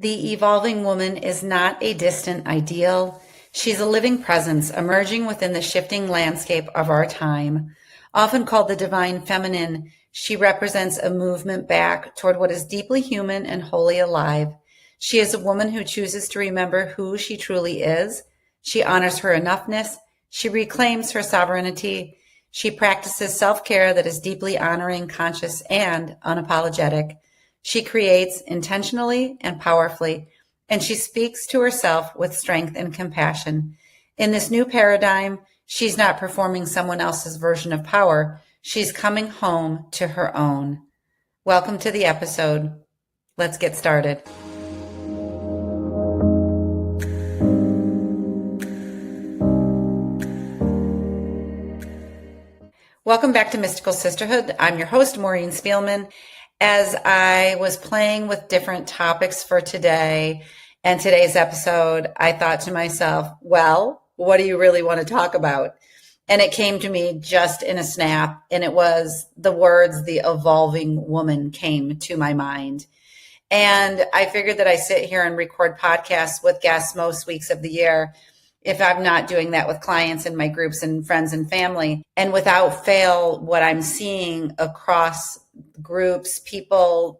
The evolving woman is not a distant ideal. She's a living presence emerging within the shifting landscape of our time. Often called the divine feminine, she represents a movement back toward what is deeply human and wholly alive. She is a woman who chooses to remember who she truly is. She honors her enoughness. She reclaims her sovereignty. She practices self-care that is deeply honoring, conscious, and unapologetic. She creates intentionally and powerfully, and she speaks to herself with strength and compassion. In this new paradigm, she's not performing someone else's version of power. She's coming home to her own. Welcome to the episode. Let's get started. Welcome back to Mystical Sisterhood. I'm your host, Maureen Spielman. As I was playing with different topics for today and today's episode, I thought to myself, well, what do you really want to talk about? And it came to me just in a snap, and it was the words, the evolving woman, came to my mind. And I figured that I sit here and record podcasts with guests most weeks of the year if I'm not doing that with clients in my groups and friends and family. And without fail, what I'm seeing across groups, people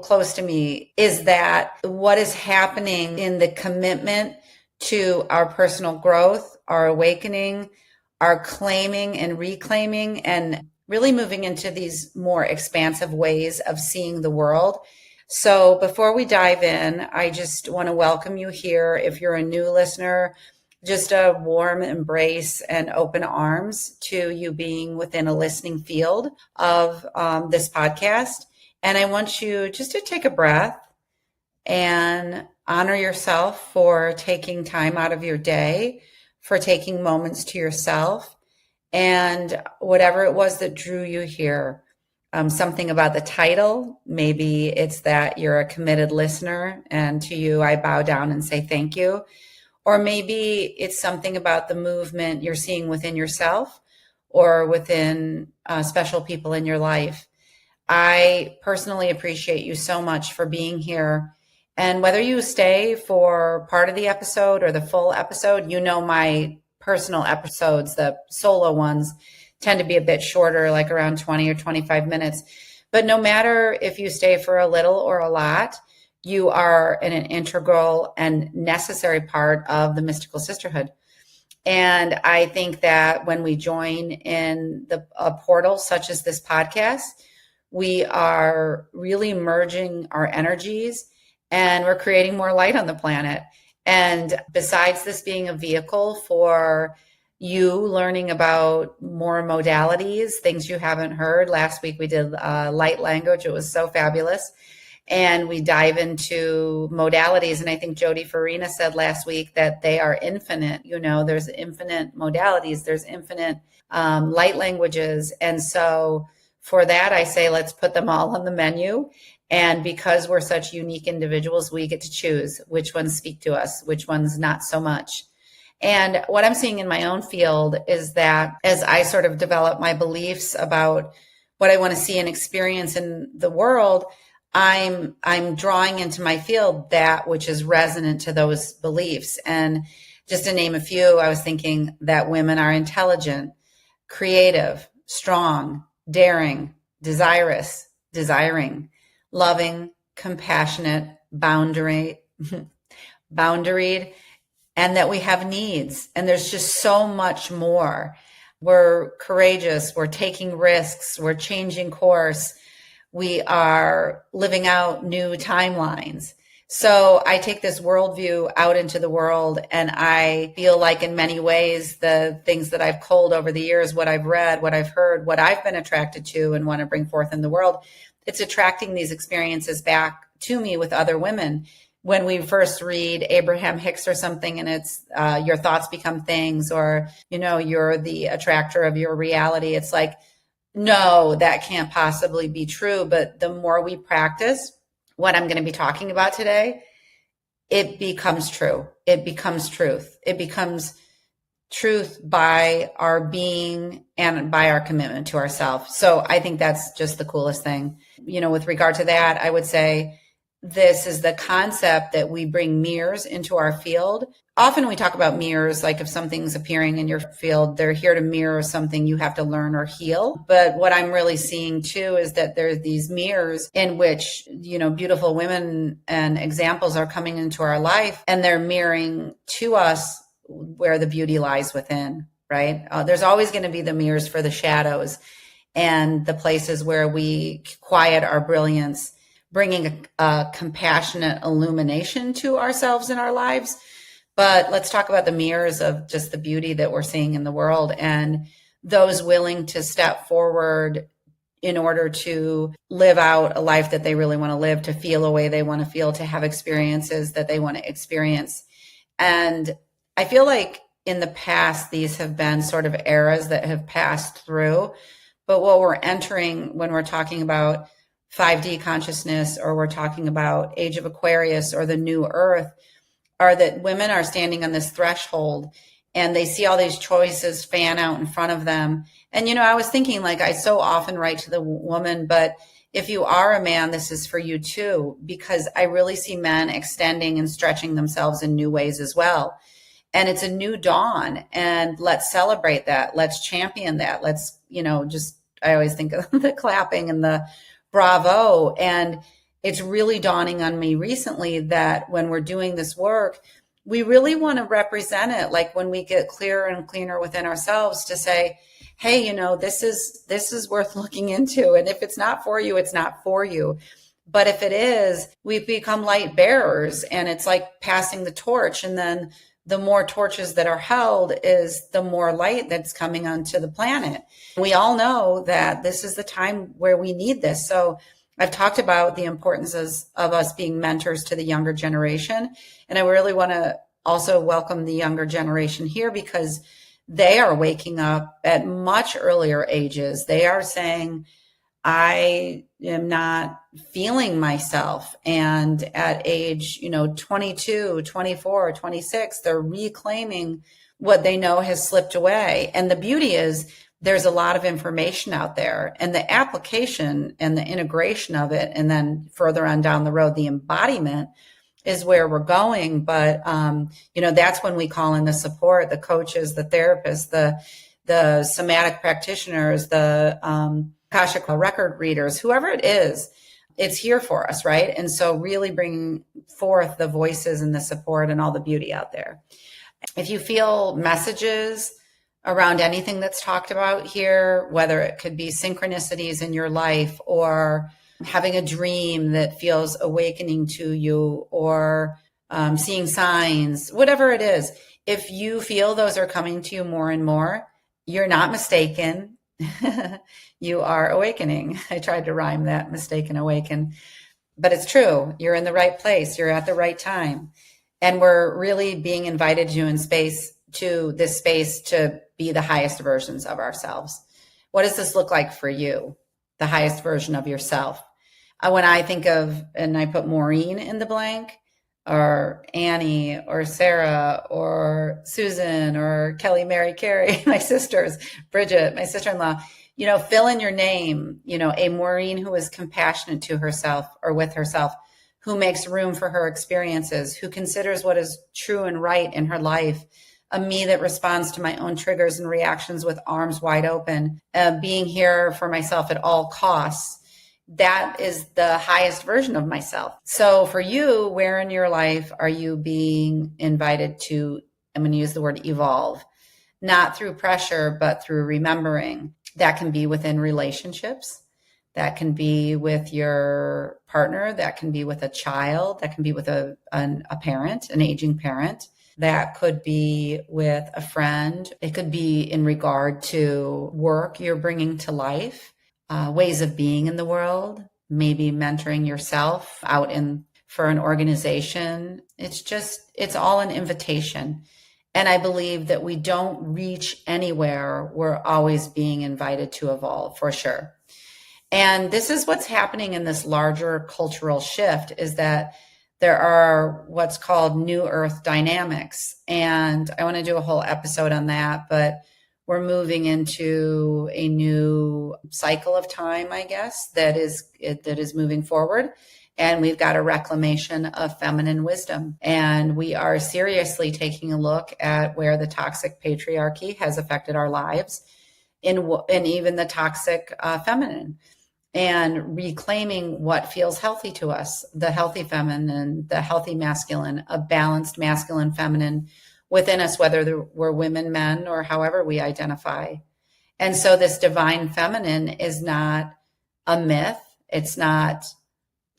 close to me, is that what is happening in the commitment to our personal growth, our awakening, our claiming and reclaiming, and really moving into these more expansive ways of seeing the world. So before we dive in, I just want to welcome you here. If you're a new listener, just a warm embrace and open arms to you being within a listening field of this podcast. And I want you just to take a breath and honor yourself for taking time out of your day, for taking moments to yourself, and whatever it was that drew you here. Something about the title, maybe it's that you're a committed listener, and to you, I bow down and say thank you. Or maybe it's something about the movement you're seeing within yourself or within special people in your life. I personally appreciate you so much for being here. And whether you stay for part of the episode or the full episode, you know my personal episodes, the solo ones, tend to be a bit shorter, like around 20 or 25 minutes. But no matter if you stay for a little or a lot, you are an integral and necessary part of the Mystical Sisterhood. And I think that when we join in a portal such as this podcast, we are really merging our energies and we're creating more light on the planet. And besides this being a vehicle for you learning about more modalities, things you haven't heard. Last week we did light language. It was so fabulous. And we dive into modalities. And I think Jody Farina said last week that they are infinite. You know, there's infinite modalities, there's infinite light languages. And so for that, I say, let's put them all on the menu. And because we're such unique individuals, we get to choose which ones speak to us, which ones not so much. And what I'm seeing in my own field is that as I sort of develop my beliefs about what I want to see and experience in the world, I'm drawing into my field that which is resonant to those beliefs. And just to name a few, I was thinking that women are intelligent, creative, strong, daring, desirous, desiring, loving, compassionate, boundaried, and that we have needs. And there's just so much more. We're courageous, we're taking risks, we're changing course. We are living out new timelines. So I take this worldview out into the world, and I feel like in many ways, the things that I've culled over the years, what I've read, what I've heard, what I've been attracted to and want to bring forth in the world, it's attracting these experiences back to me with other women. When we first read Abraham Hicks or something, and it's your thoughts become things, or, you know, you're the attractor of your reality. It's like, no, that can't possibly be true. But the more we practice what I'm going to be talking about today, it becomes true. It becomes truth. It becomes truth by our being and by our commitment to ourselves. So I think that's just the coolest thing. You know, with regard to that, I would say this is the concept that we bring mirrors into our field. Often we talk about mirrors, like if something's appearing in your field, they're here to mirror something you have to learn or heal. But what I'm really seeing too is that there's these mirrors in which, beautiful women and examples are coming into our life, and they're mirroring to us where the beauty lies within, right? There's always going to be the mirrors for the shadows and the places where we quiet our brilliance, bringing a compassionate illumination to ourselves in our lives. But let's talk about the mirrors of just the beauty that we're seeing in the world, and those willing to step forward in order to live out a life that they really want to live, to feel a way they want to feel, to have experiences that they want to experience. And I feel like in the past, these have been sort of eras that have passed through. But what we're entering when we're talking about 5D consciousness, or we're talking about Age of Aquarius or the New Earth, are that women are standing on this threshold and they see all these choices fan out in front of them. And, I was thinking, like, I so often write to the woman, but if you are a man, this is for you too, because I really see men extending and stretching themselves in new ways as well. And it's a new dawn, and let's celebrate that. Let's champion that. Let's, I always think of the clapping and the bravo. And it's really dawning on me recently that when we're doing this work, we really want to represent it. Like when we get clearer and cleaner within ourselves to say, hey, this is worth looking into. And if it's not for you, it's not for you. But if it is, we've become light bearers, and it's like passing the torch. And then the more torches that are held is the more light that's coming onto the planet. We all know that this is the time where we need this. So I've talked about the importance of us being mentors to the younger generation. And I really want to also welcome the younger generation here, because they are waking up at much earlier ages. They are saying, I am not feeling myself. And at age, 22, 24, 26, they're reclaiming what they know has slipped away. And the beauty is there's a lot of information out there, and the application and the integration of it, and then further on down the road, the embodiment is where we're going. But, that's when we call in the support, the coaches, the therapists, the somatic practitioners, the Akashic record readers, whoever it is, it's here for us, right? And so really bringing forth the voices and the support and all the beauty out there. If you feel messages around anything that's talked about here, whether it could be synchronicities in your life, or having a dream that feels awakening to you, or seeing signs, whatever it is, if you feel those are coming to you more and more, you're not mistaken. You are awakening. I tried to rhyme that, mistaken, awaken. But it's true. You're in the right place. You're at the right time. And we're really being invited to this space to be the highest versions of ourselves. What does this look like for you? The highest version of yourself. When I think of, and I put Maureen in the blank, or Annie, or Sarah, or Susan, or Kelly, Mary, Carrie, my sisters, Bridget, my sister-in-law, fill in your name, a Maureen who is compassionate to herself or with herself, who makes room for her experiences, who considers what is true and right in her life, a me that responds to my own triggers and reactions with arms wide open, being here for myself at all costs. That is the highest version of myself. So for you, where in your life are you being invited to, I'm going to use the word evolve, not through pressure, but through remembering? That can be within relationships. That can be with your partner. That can be with a child. That can be with a parent, an aging parent. That could be with a friend. It could be in regard to work you're bringing to life, ways of being in the world, maybe mentoring yourself out for an organization. It's all an invitation. And I believe that we don't reach anywhere. We're always being invited to evolve, for sure. And this is what's happening in this larger cultural shift, is that there are what's called New Earth dynamics. And I want to do a whole episode on that, but we're moving into a new cycle of time, I guess, that is moving forward. And we've got a reclamation of feminine wisdom. And we are seriously taking a look at where the toxic patriarchy has affected our lives, and even the toxic feminine, and reclaiming what feels healthy to us, the healthy feminine, the healthy masculine, a balanced masculine feminine within us, whether we're women, men, or however we identify. And so this divine feminine is not a myth. It's not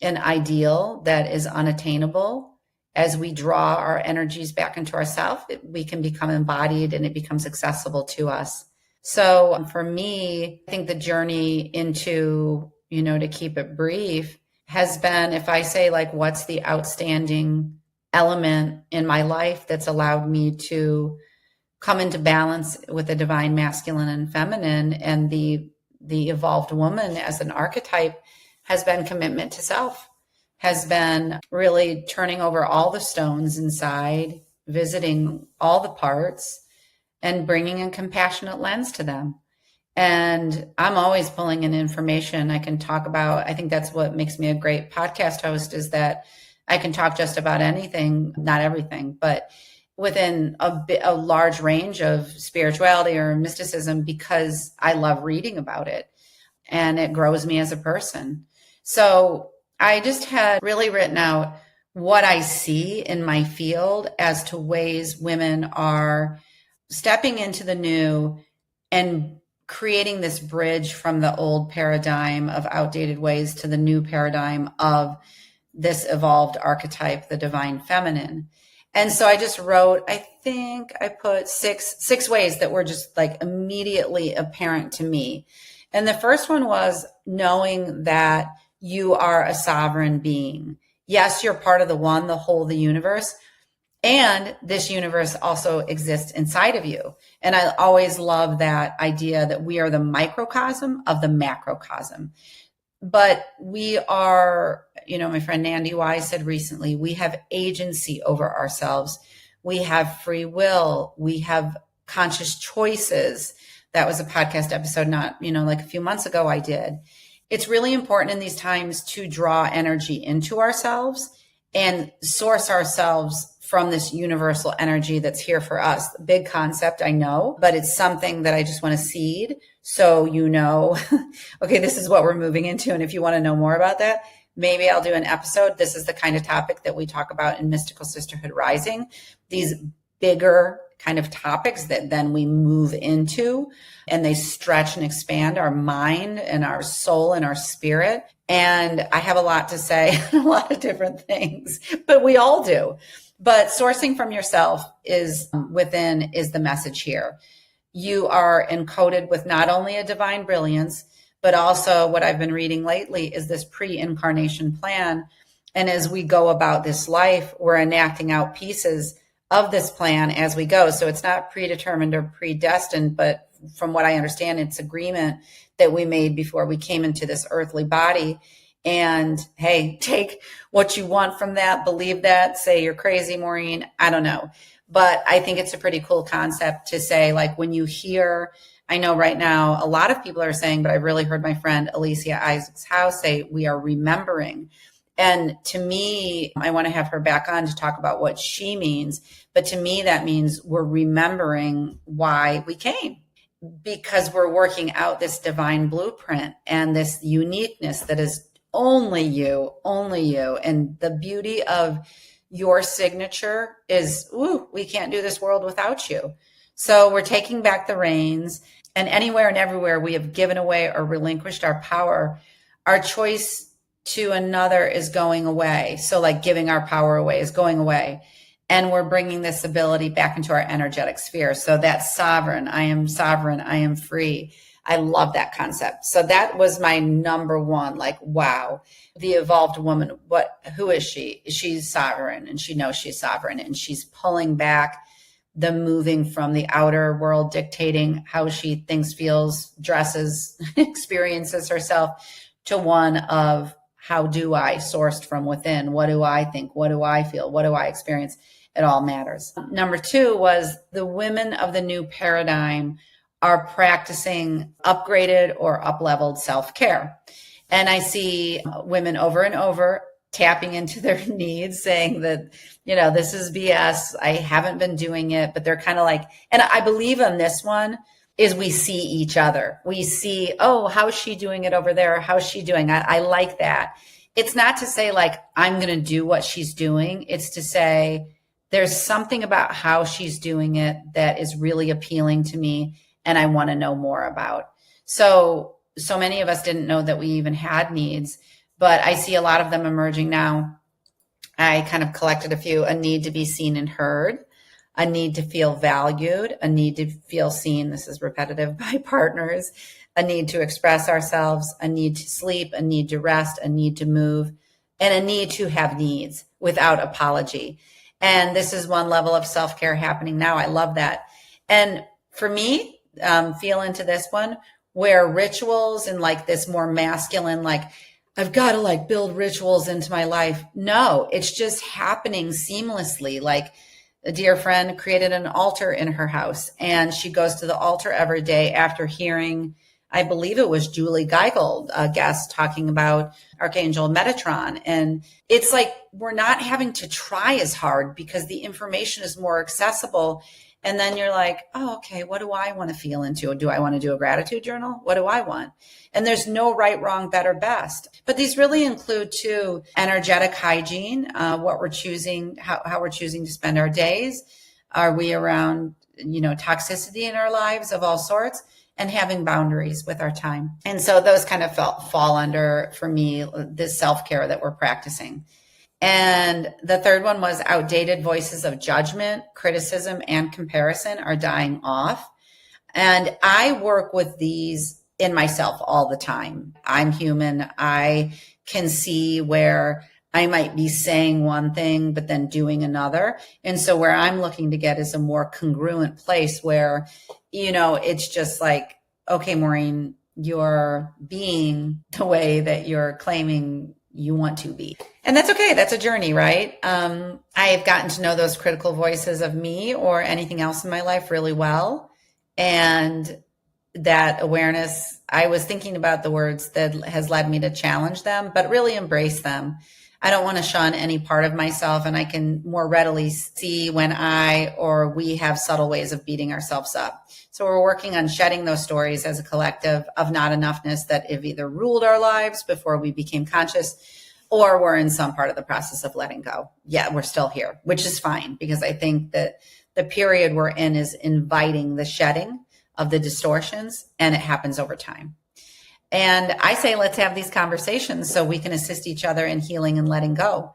an ideal that is unattainable. As we draw our energies back into ourselves, we can become embodied and it becomes accessible to us. So for me, I think the journey into, to keep it brief, has been, if I say like, what's the outstanding element in my life that's allowed me to come into balance with the divine masculine and feminine, and the evolved woman as an archetype, has been commitment to self, has been really turning over all the stones inside, visiting all the parts, and bringing a compassionate lens to them. And I'm always pulling in information I can talk about. I think that's what makes me a great podcast host, is that I can talk just about anything, not everything, but within a large range of spirituality or mysticism, because I love reading about it and it grows me as a person. So I just had really written out what I see in my field as to ways women are stepping into the new and creating this bridge from the old paradigm of outdated ways to the new paradigm of this evolved archetype, the divine feminine. And so I just wrote, I think I put six ways that were just like immediately apparent to me. And the first one was knowing that you are a sovereign being. Yes, you're part of the one, the whole, the universe. And this universe also exists inside of you. And I always love that idea that we are the microcosm of the macrocosm. But we are, my friend Nandy Wise said recently, we have agency over ourselves. We have free will. We have conscious choices. That was a podcast episode, not, like a few months ago I did. It's really important in these times to draw energy into ourselves and source ourselves from this universal energy that's here for us. Big concept, I know, but it's something that I just want to seed. So, okay, this is what we're moving into. And if you want to know more about that, maybe I'll do an episode. This is the kind of topic that we talk about in Mystical Sisterhood Rising, these bigger kind of topics that then we move into, and they stretch and expand our mind and our soul and our spirit. And I have a lot to say, a lot of different things, but we all do. But sourcing from yourself is the message here. You are encoded with not only a divine brilliance, but also what I've been reading lately is this pre-incarnation plan. And as we go about this life, we're enacting out pieces of this plan as we go. So it's not predetermined or predestined, but from what I understand, it's agreement that we made before we came into this earthly body. And hey, take what you want from that, believe that, say you're crazy, Maureen, I don't know. But I think it's a pretty cool concept to say, like, when you hear, I know right now a lot of people are saying, but I've really heard my friend Alicia Isaacs House say, we are remembering. And to me, I want to have her back on to talk about what she means. But to me, that means we're remembering why we came, because we're working out this divine blueprint and this uniqueness that is only you. And the beauty of your signature is, we can't do this world without you. So we're taking back the reins, and anywhere and everywhere we have given away or relinquished our power, our choice to another is going away. So like giving our power away is going away. And we're bringing this ability back into our energetic sphere. So that's sovereign. I am free. I love that concept. So that was my number one, like, wow, the evolved woman, who is she? She's sovereign, and she knows she's sovereign, and she's pulling back the moving from the outer world, dictating how she thinks, feels, dresses, experiences herself, to one of, how do I, sourced from within? What do I think? What do I feel? What do I experience? It all matters. Number two was the women of the new paradigm are practicing upgraded or up-leveled self-care. And I see women over and over tapping into their needs, saying that, this is BS. I haven't been doing it, but they're kind of like, and I believe on this one is we see each other. We see, oh, how's she doing it over there? How's she doing? I like that. It's not to say like, I'm going to do what she's doing. It's to say there's something about how she's doing it that is really appealing to me and I want to know more about. So many of us didn't know that we even had needs, but I see a lot of them emerging now. I kind of collected a few: a need to be seen and heard, a need to feel valued, a need to feel seen. This is repetitive by partners, a need to express ourselves, a need to sleep, a need to rest, a need to move, and a need to have needs without apology. And this is one level of self-care happening now. I love that. And for me, feel into this one where rituals and like this more masculine, like, I've got to like build rituals into my life. No, it's just happening seamlessly. Like a dear friend created an altar in her house and she goes to the altar every day after hearing, I believe it was Julie Geigel, a guest, talking about Archangel Metatron. And it's like, we're not having to try as hard because the information is more accessible. And then you're like, oh, okay, what do I want to feel into? Do I want to do a gratitude journal? What do I want? And there's no right, wrong, better, best. But these really include too energetic hygiene, what we're choosing, how we're choosing to spend our days. Are we around, toxicity in our lives of all sorts, and having boundaries with our time. And so those kind of fall under, for me, this self-care that we're practicing. And the third one was outdated voices of judgment, criticism, and comparison are dying off. And I work with these in myself all the time. I'm human. I can see where I might be saying one thing, but then doing another. And so where I'm looking to get is a more congruent place where, it's just like, okay, Maureen, you're being the way that you're claiming you want to be. And that's okay. That's a journey, right? I have gotten to know those critical voices of me or anything else in my life really well. And that awareness, I was thinking about the words that has led me to challenge them, but really embrace them. I don't want to shun any part of myself, and I can more readily see when I or we have subtle ways of beating ourselves up. So we're working on shedding those stories as a collective of not enoughness that have either ruled our lives before we became conscious, or we're in some part of the process of letting go. Yeah, we're still here, which is fine, because I think that the period we're in is inviting the shedding of the distortions, and it happens over time. And I say, let's have these conversations so we can assist each other in healing and letting go.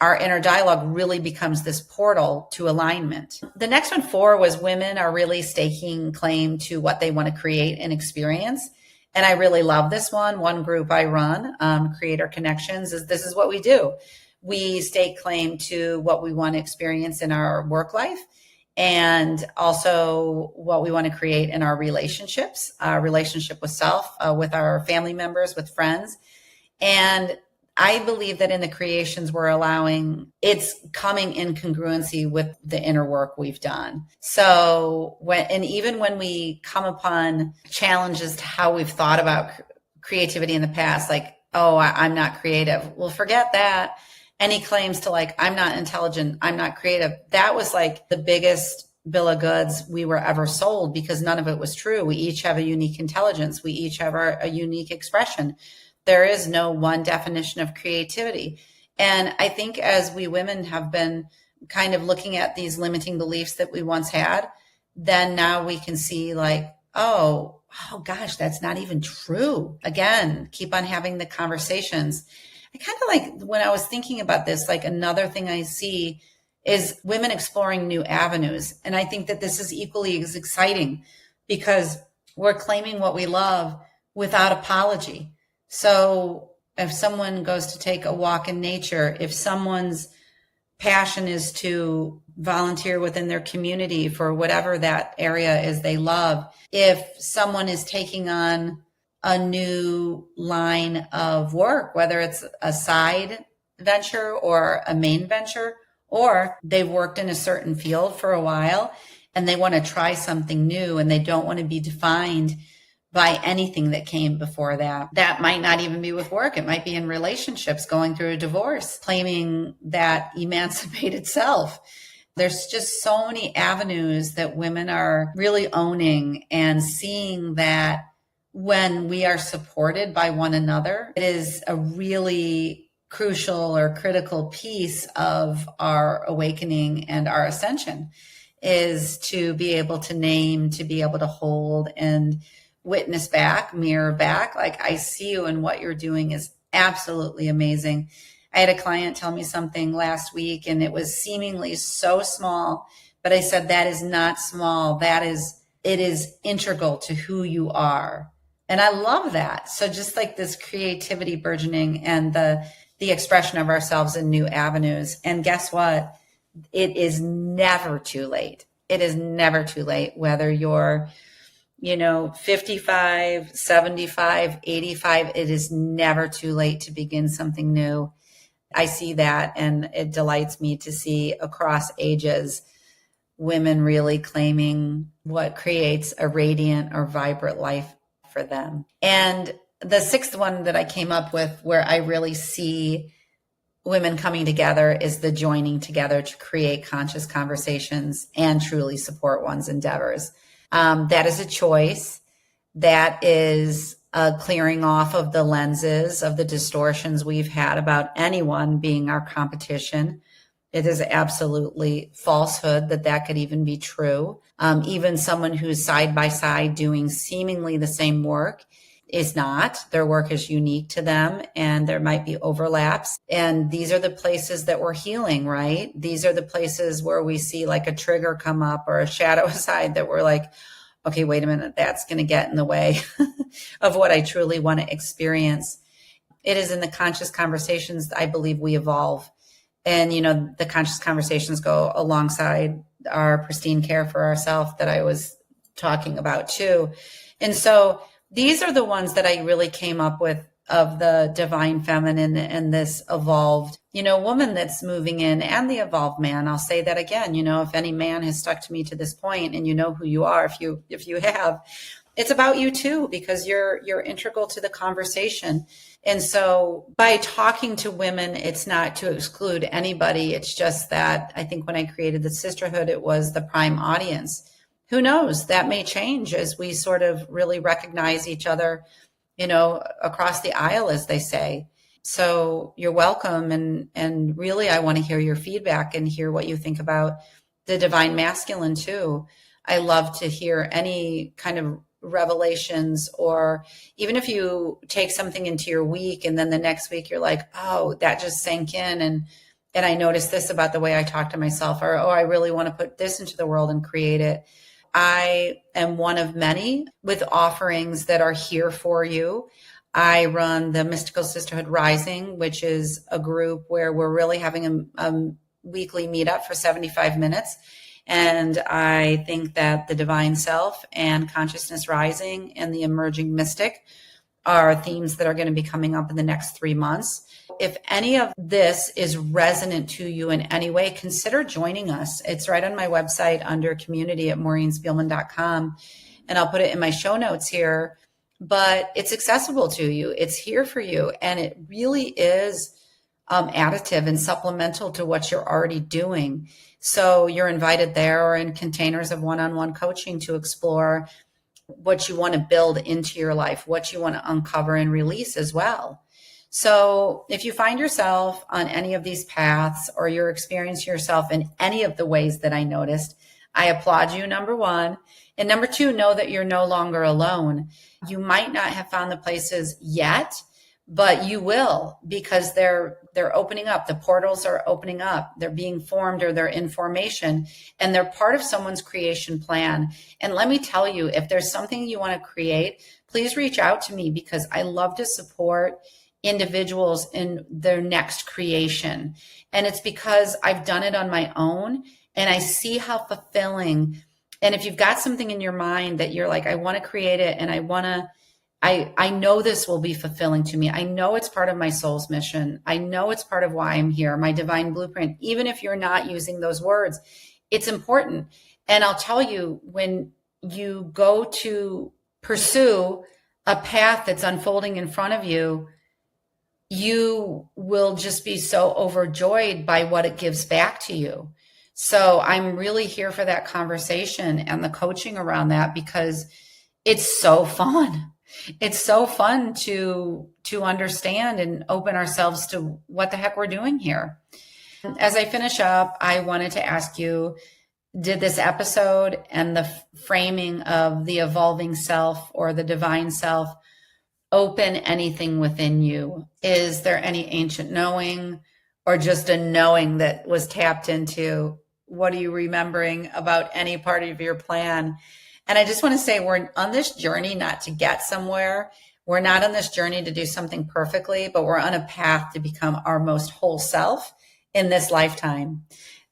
Our inner dialogue really becomes this portal to alignment. The next one, 4, was women are really staking claim to what they want to create and experience. And I really love this one. One group I run, Creator Connections, this is what we do. We stake claim to what we want to experience in our work life, and also what we want to create in our relationships, our relationship with self, with our family members, with friends. And I believe that in the creations we're allowing, it's coming in congruency with the inner work we've done. So even when we come upon challenges to how we've thought about creativity in the past, like, oh, I'm not creative. Well, forget that. Any claims to like, I'm not intelligent, I'm not creative, that was like the biggest bill of goods we were ever sold, because none of it was true. We each have a unique intelligence. We each have a unique expression. There is no one definition of creativity. And I think as we women have been kind of looking at these limiting beliefs that we once had, then now we can see like, oh gosh, that's not even true. Again, keep on having the conversations. I kind of like, when I was thinking about this, like another thing I see is women exploring new avenues. And I think that this is equally as exciting, because we're claiming what we love without apology. So if someone goes to take a walk in nature, if someone's passion is to volunteer within their community for whatever that area is they love, if someone is taking on a new line of work, whether it's a side venture or a main venture, or they've worked in a certain field for a while and they want to try something new and they don't want to be defined by anything that came before that. That might not even be with work. It might be in relationships, going through a divorce, claiming that emancipated self. There's just so many avenues that women are really owning and seeing that when we are supported by one another, it is a really crucial or critical piece of our awakening and our ascension, is to be able to name, to be able to hold and witness back, mirror back. Like, I see you, and what you're doing is absolutely amazing. I had a client tell me something last week, and it was seemingly so small, but I said, that is not small. It is integral to who you are. And I love that. So just like this creativity burgeoning and the expression of ourselves in new avenues. And guess what? It is never too late. It is never too late, whether you're 55, 75, 85, it is never too late to begin something new. I see that, and it delights me to see across ages women really claiming what creates a radiant or vibrant life for them. And the sixth one that I came up with, where I really see women coming together, is the joining together to create conscious conversations and truly support one's endeavors. That is a choice. That is a clearing off of the lenses of the distortions we've had about anyone being our competition. It is absolutely falsehood that could even be true. Even someone who's side by side doing seemingly the same work is not. Their work is unique to them, and there might be overlaps. And these are the places that we're healing, right? These are the places where we see like a trigger come up or a shadow side that we're like, okay, wait a minute, that's going to get in the way of what I truly want to experience. It is in the conscious conversations, I believe, we evolve. And, the conscious conversations go alongside our pristine care for ourselves that I was talking about too. And so these are the ones that I really came up with, of the divine feminine and this evolved, woman that's moving in, and the evolved man. I'll say that again, if any man has stuck to me to this point, and you know who you are, if you have, it's about you too, because you're integral to the conversation. And so by talking to women, it's not to exclude anybody. It's just that I think when I created the Sisterhood, it was the prime audience. Who knows? That may change as we sort of really recognize each other, across the aisle, as they say. So you're welcome. And really, I want to hear your feedback and hear what you think about the divine masculine too. I love to hear any kind of revelations, or even if you take something into your week and then the next week you're like, oh, that just sank in. And I noticed this about the way I talk to myself, or, oh, I really want to put this into the world and create it. I am one of many with offerings that are here for you. I run the Mystical Sisterhood Rising, which is a group where we're really having a weekly meetup for 75 minutes. And I think that the divine self and consciousness rising and the emerging mystic are themes that are going to be coming up in the next 3 months. If any of this is resonant to you in any way, consider joining us. It's right on my website under community at maureenspielman.com. And I'll put it in my show notes here, but it's accessible to you. It's here for you. And it really is additive and supplemental to what you're already doing. So you're invited there, or in containers of one-on-one coaching, to explore what you want to build into your life, what you want to uncover and release as well. So if you find yourself on any of these paths, or you're experiencing yourself in any of the ways that I noticed, I applaud you, number one. And number two, know that you're no longer alone. You might not have found the places yet, but you will, because they're opening up. The portals are opening up. They're being formed, or they're in formation, and they're part of someone's creation plan. And let me tell you, if there's something you want to create, please reach out to me, because I love to support individuals in their next creation. And it's because I've done it on my own, and I see how fulfilling. And if you've got something in your mind that you're like, I want to create it, and I know this will be fulfilling to me. I know it's part of my soul's mission. I know it's part of why I'm here, my divine blueprint. Even if you're not using those words, it's important. And I'll tell you, when you go to pursue a path that's unfolding in front of you, you will just be so overjoyed by what it gives back to you. So I'm really here for that conversation and the coaching around that, because it's so fun. It's so fun to understand and open ourselves to what the heck we're doing here. As I finish up, I wanted to ask you, did this episode and the framing of the evolving self or the divine self open anything within you? Is there any ancient knowing or just a knowing that was tapped into? What are you remembering about any part of your plan? And I just want to say, we're on this journey not to get somewhere. We're not on this journey to do something perfectly, but we're on a path to become our most whole self in this lifetime.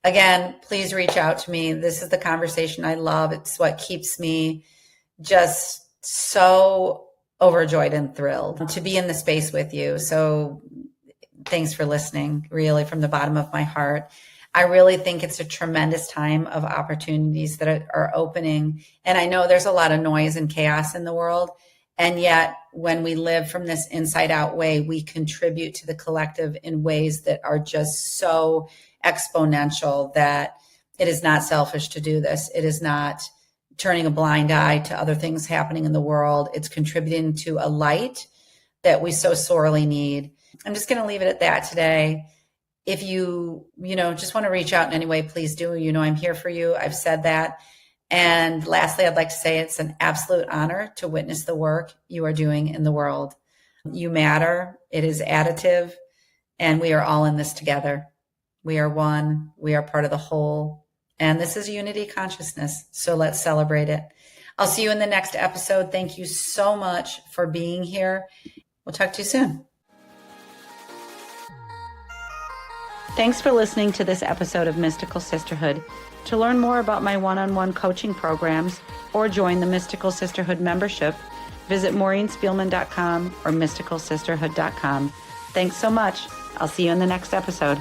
Again, please reach out to me. This is the conversation I love. It's what keeps me just so overjoyed and thrilled to be in the space with you. So thanks for listening, really, from the bottom of my heart. I really think it's a tremendous time of opportunities that are opening. And I know there's a lot of noise and chaos in the world. And yet, when we live from this inside out way, we contribute to the collective in ways that are just so exponential that it is not selfish to do this. It is not turning a blind eye to other things happening in the world. It's contributing to a light that we so sorely need. I'm just going to leave it at that today. If you just want to reach out in any way, please do. I'm here for you. I've said that. And lastly, I'd like to say it's an absolute honor to witness the work you are doing in the world. You matter. It is additive. And we are all in this together. We are one. We are part of the whole. And this is unity consciousness. So let's celebrate it. I'll see you in the next episode. Thank you so much for being here. We'll talk to you soon. Thanks for listening to this episode of Mystical Sisterhood. To learn more about my one-on-one coaching programs or join the Mystical Sisterhood membership, visit MaureenSpielman.com or MysticalSisterhood.com. Thanks so much. I'll see you in the next episode.